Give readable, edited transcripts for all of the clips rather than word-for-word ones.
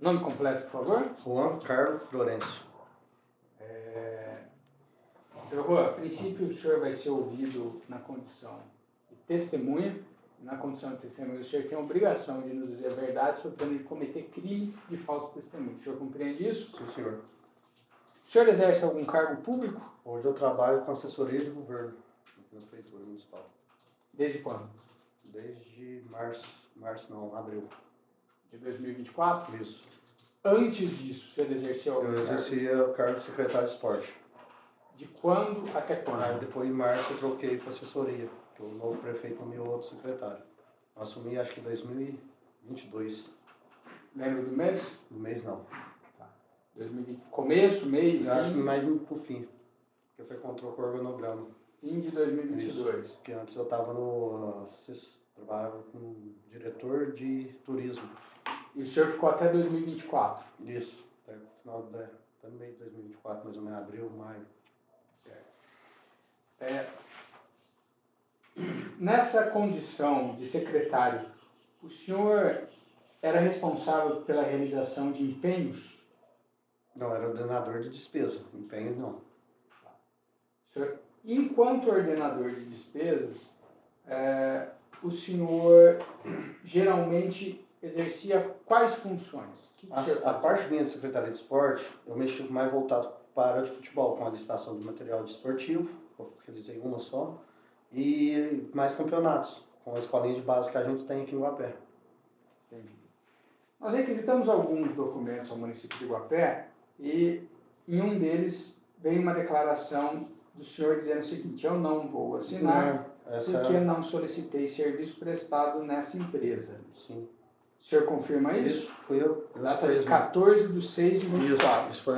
Nome completo, por favor. Juan Carlos Florencio. Senhor Juan, a princípio o senhor vai ser ouvido na condição de testemunha. Na condição de testemunha, o senhor tem a obrigação de nos dizer a verdade sobre pena de cometer crime de falso testemunho. O senhor compreende isso? Sim, senhor. O senhor exerce algum cargo público? Hoje eu trabalho com assessoria de governo na prefeitura municipal. Desde quando? Desde abril. De 2024? Isso. Antes disso, o senhor exercia algum Eu cargo? exercia o cargo de secretário de esporte. De quando até quando? Aí depois em março eu troquei para assessoria, que o novo prefeito nomeou outro secretário. Eu assumi acho que em 2022. Lembra do mês? No mês não. Tá. 2020. Começo, meio, Eu acho que fim? mais pro fim, porque foi com o organograma. Fim de 2022. Isso, porque antes eu trabalhava como diretor de turismo. E o senhor ficou até 2024? Isso, até no meio de 2024, mais ou menos, abril, maio. Certo. Nessa condição de secretário, o senhor era responsável pela realização de empenhos? Não, era ordenador de despesa, empenho não. O senhor, enquanto ordenador de despesas, o senhor geralmente exercia quais funções? A parte minha de secretaria de esporte, eu mexi mais voltado para a área de futebol, com a licitação de material desportivo, eu realizei uma só, e mais campeonatos, com a escolinha de base que a gente tem aqui em Guapé. Entendi. Nós requisitamos alguns documentos ao município de Guapé e em um deles veio uma declaração do senhor dizendo o seguinte: eu não vou assinar porque não solicitei serviço prestado nessa empresa. Sim. O senhor confirma isso? Isso, fui eu. Data de 14/6/24. Isso foi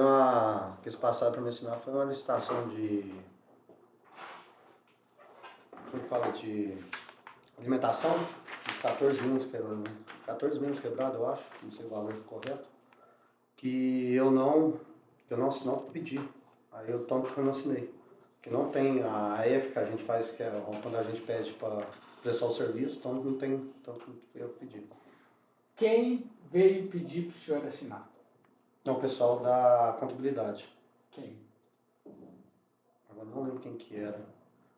que eles passaram para me assinar, foi uma licitação de... Como fala? De alimentação, de 14 milhões quebrado, eu acho, não sei o valor correto, que eu não pedi, aí eu não assinei. Que não tem a EF que a gente faz, que é quando a gente pede para prestar o serviço, então não tem, tanto eu pedi. Quem veio pedir para o senhor assinar? Não, o pessoal da contabilidade. Quem? Agora não lembro quem que era.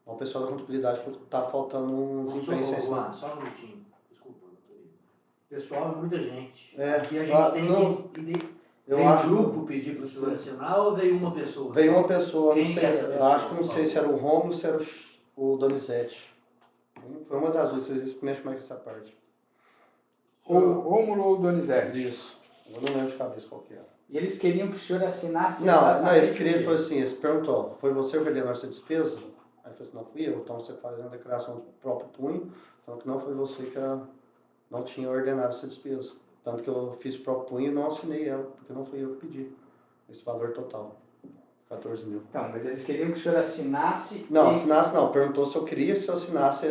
O pessoal da contabilidade falou que tá faltando uns empenhos. Só um minutinho. Desculpa, doutor. Pessoal, é muita gente. É, aqui a gente veio um grupo pedir para o senhor assinar ou veio uma pessoa? Veio uma pessoa, Quem não sei, que é essa pessoa? acho que não sei se era o Romulo ou se era o Donizete. Foi uma das duas, vocês mexem mais com essa parte. O Rômulo ou o Donizete? Isso, eu não lembro de cabeça qual que era. E eles queriam que o senhor assinasse? Não, eles queriam, foi assim, eles perguntou, foi você que ordenou essa despesa? Aí ele falou assim, não fui eu, então você faz uma declaração do próprio punho, então que não foi você que não tinha ordenado essa despesa. Tanto que eu fiz o próprio punho e não assinei ela, porque não fui eu que pedi esse valor total, 14 mil. Então, mas eles queriam que o senhor assinasse... Não, assinasse não, perguntou se eu assinasse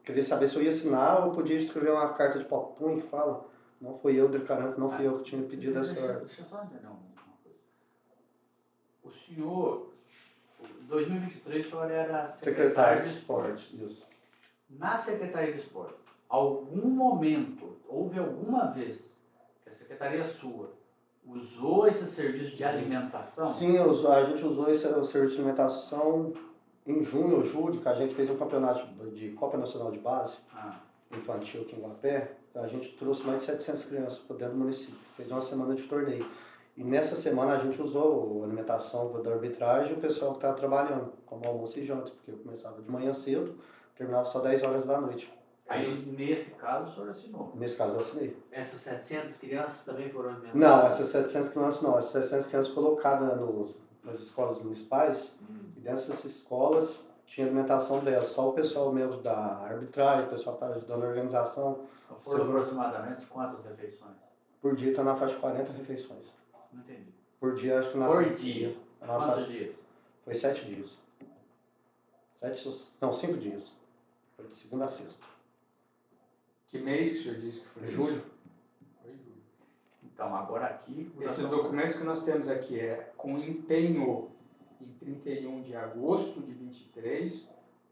queria saber se eu ia assinar ou podia escrever uma carta de próprio punho que fala, não fui eu declarando que não fui eu que tinha pedido essa ordem. Deixa eu só entender uma coisa. O senhor, em 2023, o senhor era secretário de esportes. Isso. Na Secretaria de Esportes, algum momento, houve alguma vez que a secretaria sua usou esse serviço de alimentação? Sim, a gente usou esse serviço de alimentação em junho ou julho, que a gente fez um campeonato de Copa Nacional de Base infantil aqui em Guapé. A gente trouxe mais de 700 crianças para dentro do município, fez uma semana de torneio. E nessa semana a gente usou a alimentação da arbitragem e o pessoal que estava trabalhando, como almoço e janta, porque eu começava de manhã cedo, terminava só 10 horas da noite. Aí, nesse caso, o senhor assinou? Nesse caso, eu assinei. Essas 700 crianças também foram alimentadas? Não, essas 700 crianças não. Essas 700 crianças colocadas nas escolas municipais, e dessas escolas tinha alimentação delas. Só o pessoal mesmo da arbitragem, o pessoal que estava ajudando a organização. Então foram aproximadamente quantas refeições? Por dia está na faixa de 40 refeições. Não entendi. Por dia, acho que na Por faixa... dia? Quantos dias? Foi 7 dias. 5 dias. Foi de segunda a sexta. Que mês que o senhor disse que foi? Julho. Foi julho. Então, agora aqui... Esses documentos que nós temos aqui é com empenho em 31 de agosto de 23,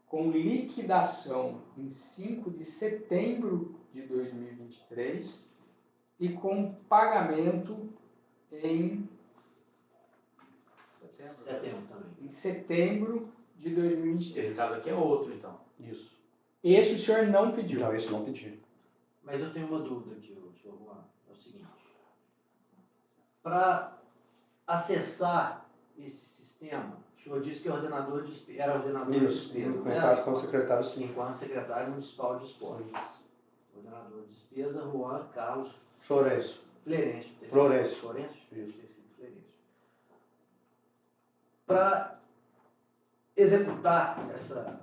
com liquidação em 5 de setembro de 2023 e com pagamento em setembro de 2023. Esse caso aqui é outro, então. Isso. Esse o senhor não pediu? Não, esse não pedi. Mas eu tenho uma dúvida aqui, senhor Juan. É o seguinte. Para acessar esse sistema, o senhor disse que era ordenador de despesa. No caso, como secretário, sim. Enquanto secretário municipal de esportes. Ordenador de despesa, Juan Carlos Florencio. Florencio. Isso. Florencio. Para executar essa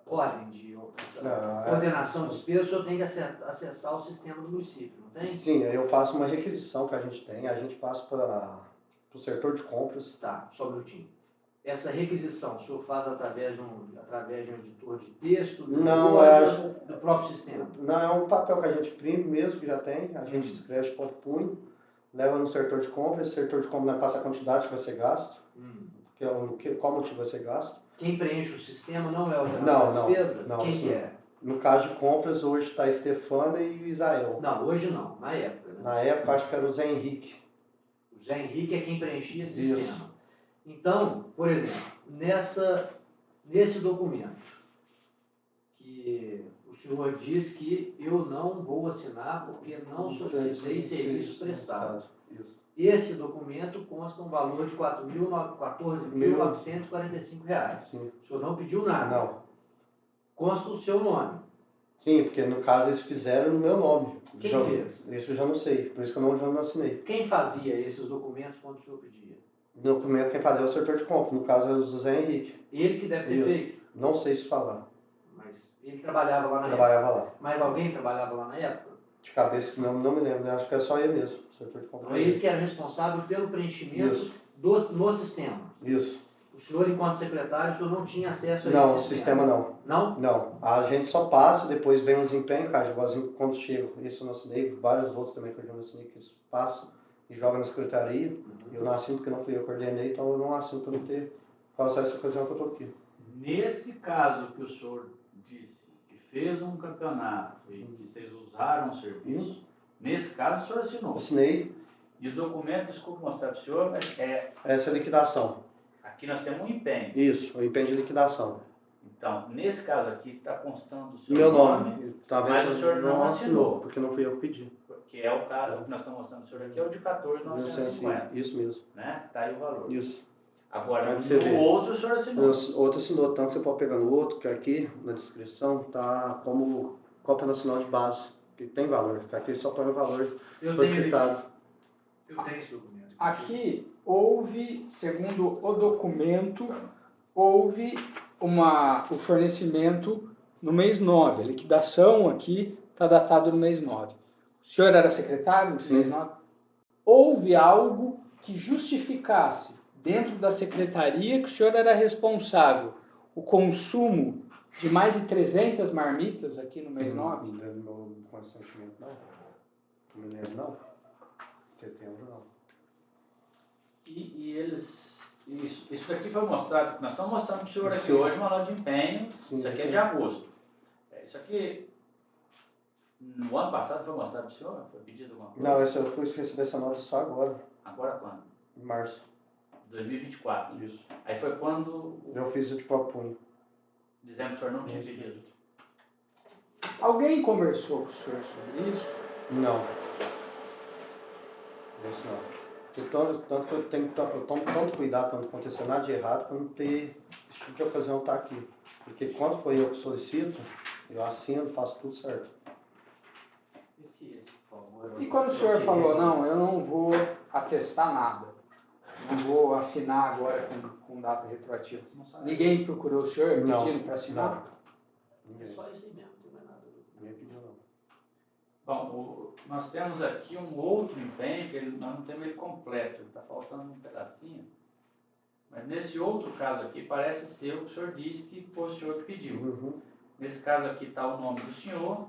ordem de ordenação de despesa, o senhor tem que acessar o sistema do município, não tem? Sim, eu faço uma requisição que a gente passa para o setor de compras. Tá, só um minutinho. Essa requisição o senhor faz através de um editor de texto, do próprio sistema? Não, é um papel que a gente imprime mesmo, que já tem, a gente escreve de ponto punho, leva no setor de compras, esse setor de compras passa a quantidade que vai ser gasto, qual motivo vai ser gasto. Quem preenche o sistema não é o ordenador de despesa? Não, quem que é? No caso de compras, hoje está Stefano e Isael. Não, hoje não, na época. Né? Na época, acho que era o Zé Henrique. O Zé Henrique é quem preenchia esse sistema. Então, por exemplo, nesse documento, que o senhor diz que eu não vou assinar porque não solicitei serviço prestado. Esse documento consta um valor de R$ 14.945. Sim. O senhor não pediu nada. Não. Consta o seu nome. Sim, porque no caso eles fizeram no meu nome. Quem fez? Isso eu já não sei, por isso que eu já não assinei. Quem fazia esses documentos quando o senhor pedia? No documento quem fazia é o setor de compra, no caso é o José Henrique. Ele que deve ter feito? Não sei se falar. Mas ele trabalhava lá na época? Trabalhava lá. Mas alguém trabalhava lá na época? De cabeça não me lembro, acho que é só ele mesmo, o setor de compra. Então, ele que era responsável pelo preenchimento no sistema? Isso. O senhor, enquanto secretário, o senhor não tinha acesso a esse Não, o sistema não. Não? Não. A gente só passa, depois vem o desempenho, cara, igualzinho quando chega. Esse eu não assinei, vários outros também que eu já não assinei, que eles passam e jogam na secretaria. Eu não assino porque não fui eu que coordenei, então eu não assino para não ter causado essa ocasião que eu estou aqui. Nesse caso que o senhor disse que fez um campeonato e que vocês usaram o serviço, nesse caso o senhor assinou? Assinei. E o documento, desculpa mostrar para o senhor, mas essa é a liquidação. Aqui nós temos um empenho. Isso, o empenho de liquidação. Então, nesse caso aqui está constando o seu meu nome, mas o senhor não assinou. Porque não fui eu que pedi. Que é o caso que nós estamos mostrando o senhor aqui, é o de 14.950. Isso mesmo. Né? Está aí o valor. Isso. Agora, no outro o senhor assinou. O outro assinou, tanto que você pode pegar no outro, que aqui na descrição está como Copa Nacional de Base, que tem valor. Aqui só para o valor solicitado. Eu tenho esse documento. Aqui houve, segundo o documento, houve o fornecimento no mês 9. A liquidação aqui está datada no mês 9. O senhor era secretário no mês 9? Houve algo que justificasse, dentro da secretaria, que o senhor era responsável, o consumo de mais de 300 marmitas aqui no mês 9? Não deve meu consentimento, não. Não me lembro, não. Setembro, não. E eles... Isso daqui foi mostrado, nós estamos mostrando para o senhor aqui hoje uma nota de empenho, isso aqui é de agosto. Isso aqui, no ano passado foi mostrado para o senhor? Foi pedido alguma coisa? Não, eu fui receber essa nota só agora. Agora quando? Em março. 2024. Isso. Aí foi quando... Eu fiz isso de próprio punho. Dizendo que o senhor não tinha pedido. Alguém conversou com o senhor sobre isso? Não. Isso não. Tanto que eu tomo tanto cuidado para não acontecer nada de errado, para não ter esse tipo de ocasião estar aqui. Porque quando foi eu que solicito, eu assino, faço tudo certo. Por favor. E quando o senhor falou, não, eu não vou atestar nada, não vou assinar agora com data retroativa, ninguém procurou o senhor pedindo para assinar? É só isso aí mesmo, não tem mais nada. Ninguém pediu, não. Bom, nós temos aqui um outro empenho, que nós não temos ele completo, está faltando um pedacinho. Mas nesse outro caso aqui, parece ser o que o senhor disse que foi o senhor que pediu. Nesse caso aqui está o nome do senhor,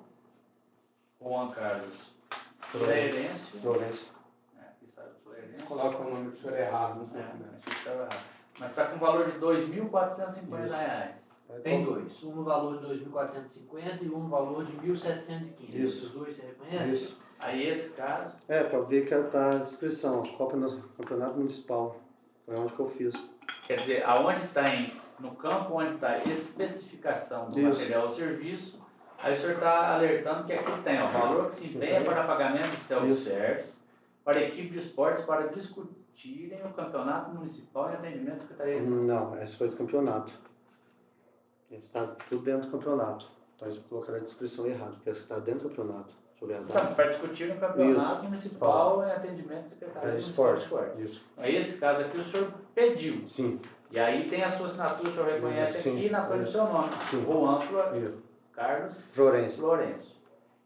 Juan Carlos Florencio. Aqui está o Florencio. Coloca o nome do senhor errado nos documentos. Mas está com valor de R$ 2.450. Tem dois, um no valor de 2.450 e um no valor de 1.715. Isso. Esses dois você reconhece? Isso. Aí esse caso... Para ver que tá a descrição, Campeonato Municipal. Foi onde que eu fiz. Quer dizer, aonde tem, no campo onde está especificação do material ou serviço, aí o senhor está alertando que aqui tem o valor que se empenha para pagamento de self-service, para a equipe de esportes para discutirem o campeonato municipal em atendimento da Secretaria de Estado. Não, esse foi do campeonato. Esse está tudo dentro do campeonato. Então eles colocaram a descrição errada, porque esse está dentro do campeonato. Deixa eu ver a data. Então, para discutir no campeonato municipal em atendimento da Secretaria de Esporte. Isso. Aí esse caso aqui o senhor pediu. Sim. E aí tem a sua assinatura, o senhor reconhece aqui na frente do seu nome. Juan Carlos Florencio.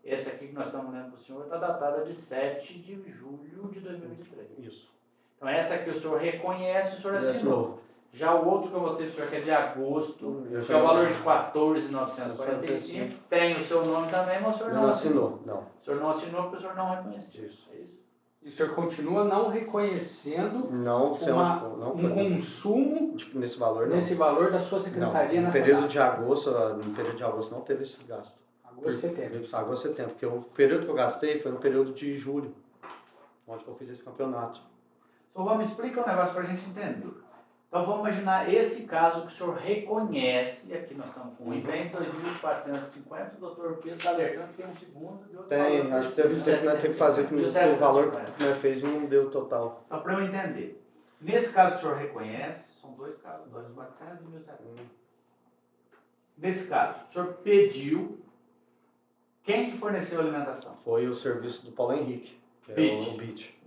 Esse aqui que nós estamos lendo para o senhor está datada de 7 de julho de 2023. Isso. Então essa aqui o senhor reconhece, o senhor assinou. Já o outro que eu mostrei para o senhor, que é de agosto, que é o valor de R$ 14.945, tem o seu nome também, mas o senhor não assinou. Não. O senhor não assinou porque o senhor não reconheceu. Isso. É isso? E o senhor continua não reconhecendo um consumo nesse valor, nesse valor da sua secretaria no nessa período data. de agosto, no período de agosto não teve esse gasto. Agosto e setembro. Agosto e setembro, porque o período que eu gastei foi no período de julho, onde eu fiz esse campeonato. Então vamos explicar um negócio para a gente entender. Então vamos imaginar esse caso que o senhor reconhece, e aqui nós estamos com um empenho de 2.450, o doutor Pedro está alertando que tem um segundo de outro valor. Acho que teve que fazer, que o valor que nós fez não deu total. Então para eu entender, nesse caso que o senhor reconhece, são dois casos, 2.400 e 1.700. Nesse caso, o senhor pediu, quem que forneceu a alimentação? Foi o serviço do Paulo Henrique, que é o BIT.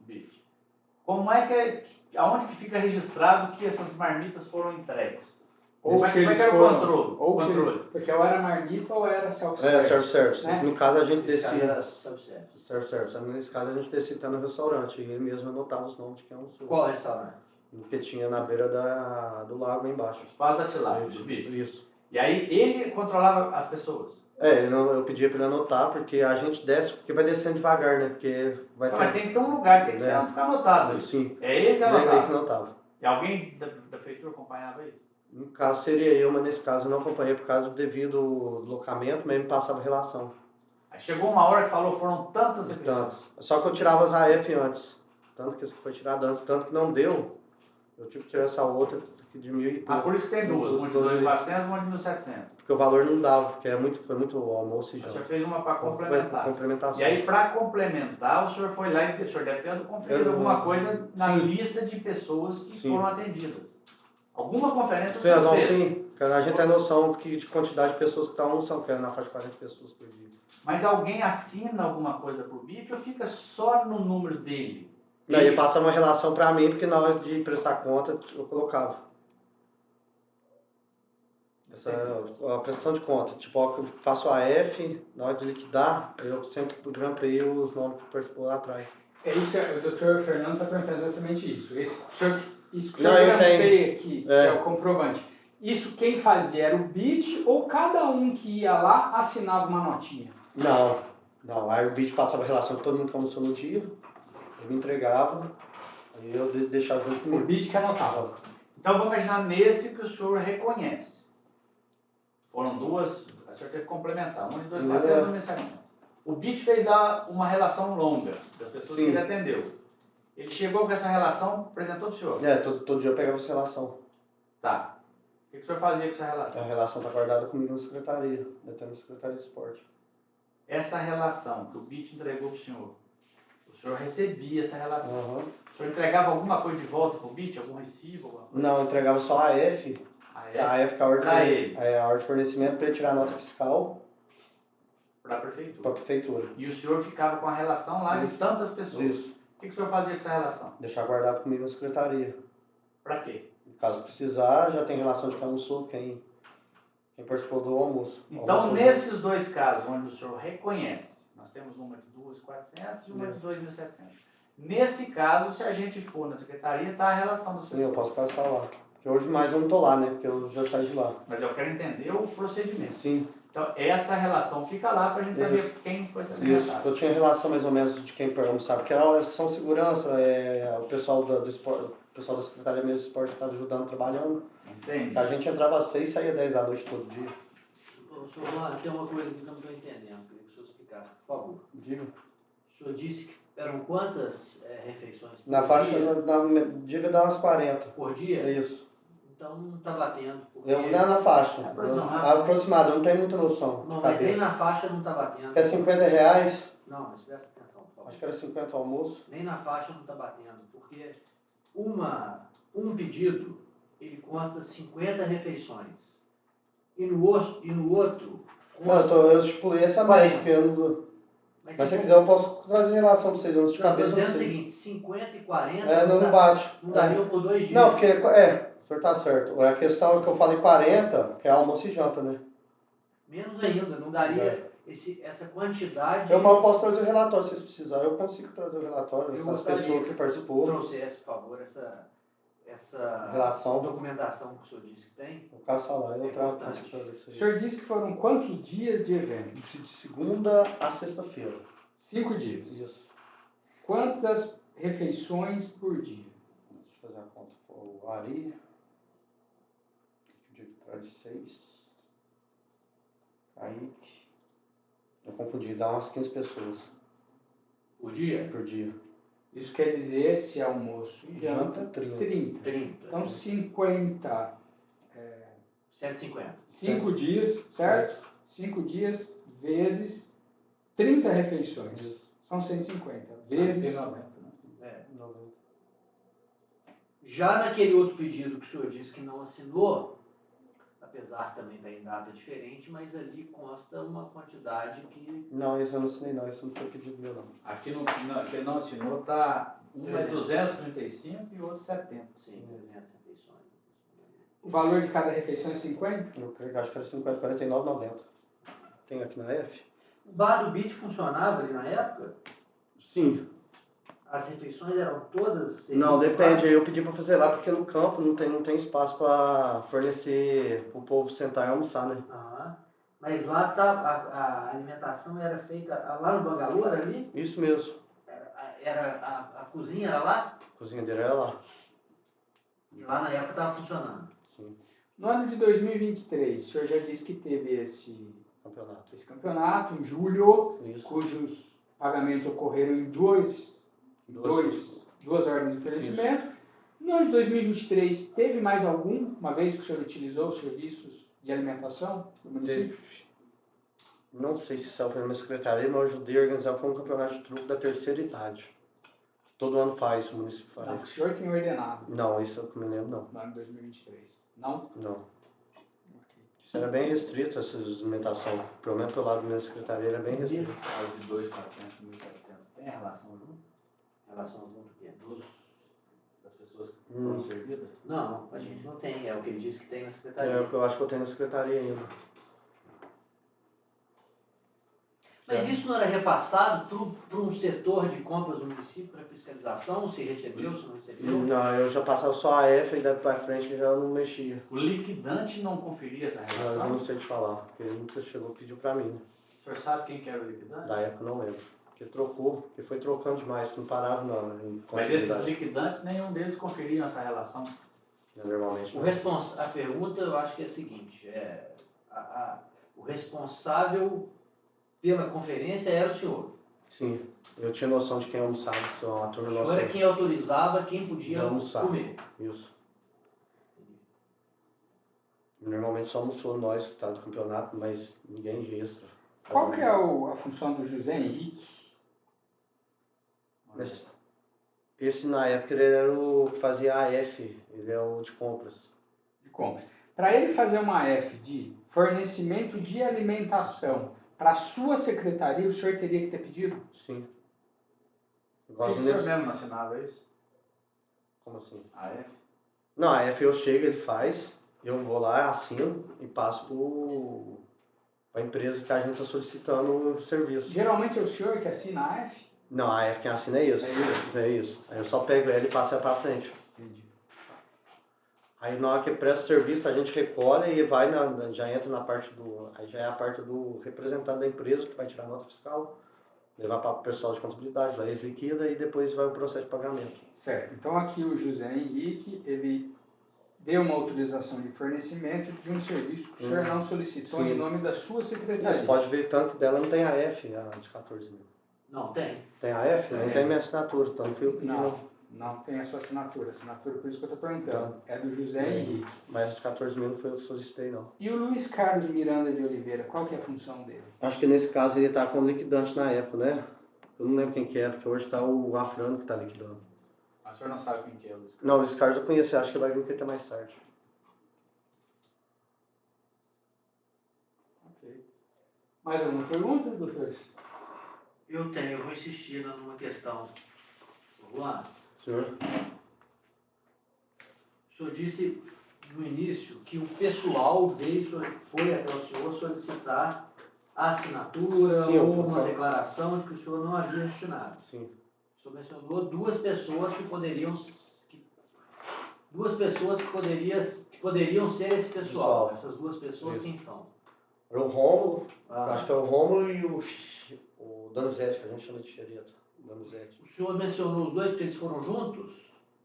Como é que aonde que fica registrado que essas marmitas foram entregues? Ou como é que era o controle? Porque ou era marmita ou era self-service. Self-service. Né? No caso a gente descia. Self-service. Nesse caso a gente descia no restaurante e ele mesmo anotava os nomes de quem almoçou. Qual restaurante? O que tinha na beira do lago aí embaixo. Espaço da Tilápia. Isso. E aí ele controlava as pessoas? Eu pedia para ele anotar, porque a gente desce, porque vai descendo devagar, né? Porque vai Mas tem que ter um lugar, tem que ficar anotado. Sim. É ele que anotava? Ele que anotava. E alguém da prefeitura acompanhava isso? No caso seria eu, mas nesse caso eu não acompanhei por causa do devido deslocamento, mas ele me passava relação. Aí chegou uma hora que falou, foram tantas aqui. Tantas. Só que eu tirava as AF antes. Tanto que esse que foi tirado antes, tanto que não deu. Eu tive que tirar essa outra de 1.000 e pouco. Por isso que tem duas, uma de 2.400 e uma de 1.700. Porque o valor não dava, porque foi muito almoço e janta. O senhor fez uma para complementar. Complementação. E aí, para complementar, o senhor foi lá e o senhor deve ter conferido alguma coisa na lista de pessoas que foram atendidas. Alguma conferência Tem razão, sim. A gente tem noção de quantidade de pessoas que estão almoçando, que é na faixa de 40 pessoas por dia. Mas alguém assina alguma coisa pro BIT ou fica só no número dele? Ele passa uma relação para mim, porque na hora de prestar conta eu colocava. A prestação de conta. Tipo, eu faço a F, na hora de liquidar, eu sempre grampeio os nomes que participou lá atrás. O doutor Fernando está perguntando exatamente isso. Isso que o senhor grampeia aqui, que é o comprovante. Isso quem fazia era o BIT ou cada um que ia lá assinava uma notinha? Não. Aí o BIT passava a relação com todo mundo que almoçou no dia. Ele me entregava, aí eu deixava junto comigo. O BIT que anotava. Então vamos imaginar nesse que o senhor reconhece. Foram duas, o senhor teve que complementar, uma de 2.400 e 1.700. O BIT fez uma relação longa das pessoas que ele atendeu. Ele chegou com essa relação, apresentou para o senhor? Todo dia eu pegava essa relação. Tá. O que o senhor fazia com essa relação? A relação está guardada comigo na secretaria, detendo na Secretaria de Esporte. Essa relação que o BIT entregou para o senhor recebia essa relação. O senhor entregava alguma coisa de volta para o BIT? Algum recibo? Alguma coisa? Não, eu entregava só a AF. A AF que é a ordem de fornecimento para ele tirar a nota fiscal. Para a prefeitura. Para a prefeitura. E o senhor ficava com a relação lá de tantas pessoas. Isso. O que o senhor fazia com essa relação? Deixar guardado comigo na secretaria. Para quê? Caso precisar, já tem relação de quem almoçou, quem participou do almoço. Então, nesses dois casos, onde o senhor reconhece, nós temos uma de 2.400 e uma de 2.700. Nesse caso, se a gente for na secretaria, está a relação das pessoas. Sim, eu posso casar lá. Porque hoje mais eu não estou lá, né? Porque eu já saí de lá. Mas eu quero entender o procedimento. Sim. Então, essa relação fica lá para a gente saber quem foi se alimentado. Isso. Eu tinha relação mais ou menos de quem almoçava. Porque era são segurança, o pessoal do esporte, o pessoal da Secretaria mesmo de Esporte estava ajudando, trabalhando. Entendi. A gente entrava às 6 e saía 10 da noite todo dia. Senhor, tem uma coisa que eu não estou entendendo. Queria que o senhor explicasse, por favor. Diga. O senhor disse que eram quantas refeições por Na faixa, dia? devia dar umas 40. Por dia? É isso. Então não está batendo. Porque... Eu não é na faixa. Aproximado, eu não tenho muita noção. Não, mas nem na faixa não está batendo. Que é R$50? Não, mas presta atenção, por favor. Acho que era 50 o almoço. Nem na faixa não está batendo, porque um pedido, ele consta 50 refeições. E no outro consta... Não, eu estipulei essa média, porque eu não... Mas se quiser eu posso trazer relação para vocês, eu não de cabeça. Estou dizendo o seguinte, 50 e 40 não bate. Não dariam por 2 dias. Não, porque, o senhor tá certo. A questão é que eu falei 40, que é almoço e janta, né? Menos ainda, não daria essa quantidade... Eu posso trazer o relatório se vocês precisarem, eu consigo trazer o relatório, as pessoas que participou. Trouxesse, por favor, essa relação, documentação que o senhor disse que tem. O caso lá, eu trago para vocês. O senhor disse que foram quantos dias de evento? De segunda a sexta-feira. 5 dias. Isso. Quantas refeições por dia? Deixa eu fazer a conta. O Ari, que traz de 6. Kaique. Eu confundi, dá umas 15 pessoas. Por dia? Por dia. Isso quer dizer, se almoço e janta, 30. Então 50. 150. 5 dias, certo? 5 dias vezes 30 refeições. Isso. São 150. Vezes 90. Né? 90. Já naquele outro pedido que o senhor disse que não assinou, apesar também estar em data diferente, mas ali consta uma quantidade que... Não, isso eu não assinei não, isso não foi pedido meu não. Aqui no que ele não assinou está um é 235 e o outro 70. Sim, 300 refeições. O valor de cada refeição é 50? Eu creio que acho que era 50, 49,90. Tem aqui na F. O bar do BIT funcionava ali na época? Sim. As refeições eram todas... Não, depende. Aí eu pedi para fazer lá porque no campo não tem espaço para fornecer o povo sentar e almoçar, né? Ah, mas lá a alimentação era feita lá no Bangalô, ali? Isso mesmo. A cozinha era lá? A cozinha dele era lá. E lá na época estava funcionando? Sim. No ano de 2023, o senhor já disse que teve esse campeonato em julho, Isso. Cujos pagamentos ocorreram em duas ordens de fornecimento. Isso. No ano de 2023, teve mais uma vez que o senhor utilizou os serviços de alimentação do município? Não sei se saiu pela minha secretaria, mas eu ajudei a organizar um campeonato de truco da terceira idade. Todo ano faz, o município faz. Não, o senhor tem ordenado. Não, isso eu não me lembro, não. No ano de 2023. Não? Não. Okay. Isso era bem restrito, essa alimentação. Pelo menos pelo lado da minha secretaria era bem restrito. Esse caso de 2.400, 1.700, tem relação junto? Relação junto o quê? Das pessoas que foram servidas? Não, a gente não tem. É o que ele disse que tem na secretaria. É o que eu acho que eu tenho na secretaria ainda. Mas isso não era repassado para um setor de compras do município para fiscalização? Se recebeu, se não recebeu? Não, eu já passava só a F e daí para frente já não mexia. O liquidante não conferia essa relação? Eu não sei te falar, porque ele nunca chegou e pediu para mim. Né? O senhor sabe quem que era o liquidante? Da época não lembro. Porque trocou, porque foi trocando demais, não parava não. Mas esses liquidantes, nenhum deles conferiam essa relação? Normalmente não. A pergunta eu acho que é a seguinte, o responsável pela conferência era o senhor? Sim, eu tinha noção de quem almoçava, então a turma o senhor era quem autorizava quem podia comer? Isso. Normalmente só almoçou nós que tá do campeonato, mas ninguém de extra. Qual que é a função do José Henrique? Esse na época ele era o que fazia a AF, ele é o de compras. De compras. Para ele fazer uma AF de fornecimento de alimentação para a sua secretaria, o senhor teria que ter pedido? Sim. Por que o senhor mesmo não assinava isso? Como assim? A AF? Não, a AF eu chego, ele faz, eu vou lá, assino e passo para a empresa que a gente está solicitando o serviço. Geralmente é o senhor que assina a AF? Não, a AF quem assina é isso. É isso. Aí eu só pego ela e passo ela para frente. Entendi. Aí na hora que presta o serviço, a gente recolhe e vai já entra na parte aí já é a parte do representante da empresa que vai tirar a nota fiscal, levar para o pessoal de contabilidade, lá eles liquidam e depois vai o processo de pagamento. Certo. Então aqui o José Henrique, ele deu uma autorização de fornecimento de um serviço que o senhor não solicitou em nome da sua secretaria. Você pode ver tanto que dela não tem AF, a de 14 mil. Não, tem. Tem a F? Não tem minha assinatura, então não fui eu que pedi, Não tem a sua assinatura. Assinatura, por isso que eu estou perguntando. É do José Henrique. Mais de 14 mil não foi eu que solicitei, não. E o Luiz Carlos Miranda de Oliveira, qual que é a função dele? Acho que nesse caso ele tá como liquidante na época, né? Eu não lembro quem que é, porque hoje tá o Afrano que tá liquidando. Mas o senhor não sabe quem que é o Luiz Carlos? Não, o Luiz Carlos eu conheço, acho que vai vir até mais tarde. Ok. Mais alguma pergunta, doutores? Eu tenho, eu vou insistir numa questão. Juan, Senhor? o senhor disse no início que o pessoal foi até o senhor solicitar a assinatura Sim, ou uma declaração de que o senhor não havia assinado. Sim. O senhor mencionou duas pessoas que poderiam ser esse pessoal. Essas duas pessoas, isso. quem são? Era o Rômulo, acho que é o Rômulo e o Danizete, que a gente chama de xereta. Danizete. O senhor mencionou os dois porque eles foram juntos?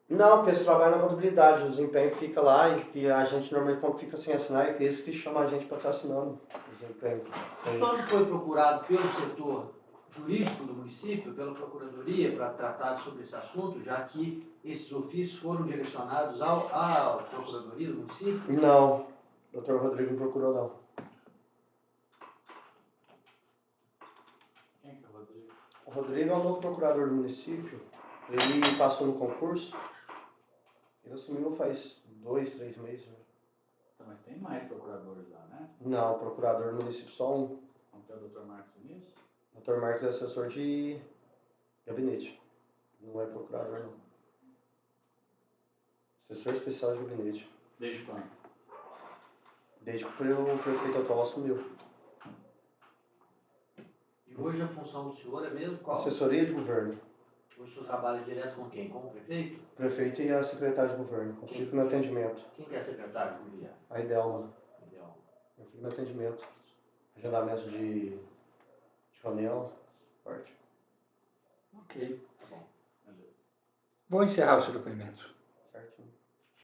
Não, porque eles trabalham na contabilidade, o desempenho fica lá e que a gente normalmente quando fica sem assinar é que eles que chamam a gente para estar assinando o desempenho. O senhor foi procurado pelo setor jurídico do município, pela Procuradoria, para tratar sobre esse assunto, já que esses ofícios foram direcionados à Procuradoria do município? Não, o Dr. Rodrigo não procurou não. Quem que é o Rodrigo? O Rodrigo é o novo procurador do município, ele passou no concurso, ele assumiu faz 2, 3 meses. Então, mas tem mais procuradores lá, né? Não, o procurador do município só um. Não tem o Dr. Marcos Vinícius? O Dr. Marcos é assessor de gabinete, não é procurador não. Assessor especial de gabinete. Desde quando? Desde que o prefeito atual assumiu. E hoje a função do senhor é mesmo qual? Assessoria de governo. Hoje o senhor trabalha direto com quem? Com o prefeito? O prefeito e a secretária de governo. Eu fico no atendimento. Quem que é a secretária do governo? A Idelma. Então, Eu fico no atendimento. Agendamento de reunião. Forte. Ok. tá bom. Beleza. Vou encerrar o seu depoimento. Certinho.